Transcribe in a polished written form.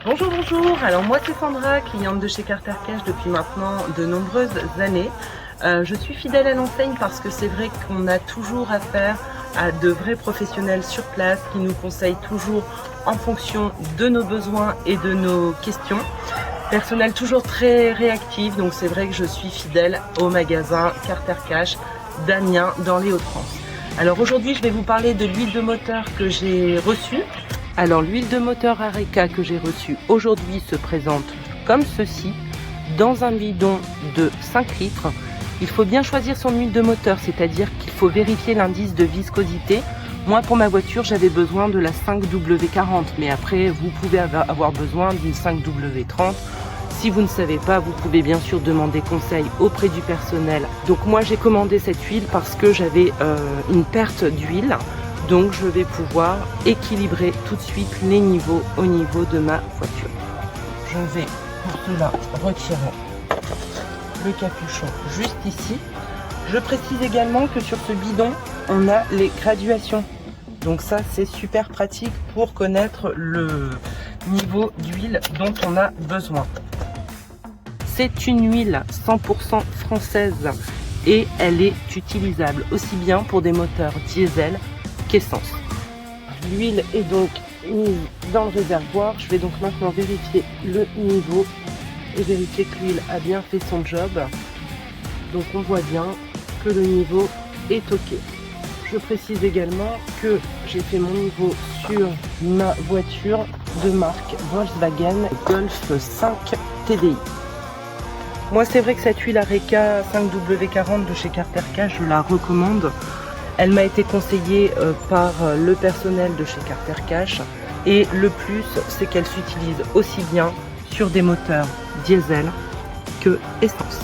Bonjour, bonjour. Alors moi c'est Sandra, cliente de chez Carter Cash depuis maintenant de nombreuses années. Je suis fidèle à l'enseigne parce que c'est vrai qu'on a toujours affaire à de vrais professionnels sur place qui nous conseillent toujours en fonction de nos besoins et de nos questions. Personnel toujours très réactif, donc c'est vrai que je suis fidèle au magasin Carter Cash d'Amiens dans les Hauts-de-France. Alors aujourd'hui je vais vous parler de l'huile de moteur que j'ai reçue. Alors l'huile de moteur Areca que j'ai reçue aujourd'hui se présente comme ceci, dans un bidon de 5 litres. Il faut bien choisir son huile de moteur, c'est-à-dire qu'il faut vérifier l'indice de viscosité. Moi pour ma voiture j'avais besoin de la 5W40, mais après vous pouvez avoir besoin d'une 5W30. Si vous ne savez pas, vous pouvez bien sûr demander conseil auprès du personnel. Donc moi j'ai commandé cette huile parce que j'avais une perte d'huile. Donc je vais pouvoir équilibrer tout de suite les niveaux au niveau de ma voiture. Je vais pour cela retirer le capuchon juste ici. Je précise également que sur ce bidon, on a les graduations. Donc ça c'est super pratique pour connaître le niveau d'huile dont on a besoin. C'est une huile 100% française et elle est utilisable aussi bien pour des moteurs diesel qu'essence. L'huile est donc mise dans le réservoir. Je vais donc maintenant vérifier le niveau et vérifier que l'huile a bien fait son job. Donc on voit bien que le niveau est ok. Je précise également que j'ai fait mon niveau sur ma voiture de marque Volkswagen Golf 5 TDI. Moi c'est vrai que cette huile Areca 5W40 de chez Carter Cash, je la recommande. Elle m'a été conseillée par le personnel de chez Carter Cash et le plus c'est qu'elle s'utilise aussi bien sur des moteurs diesel que essence.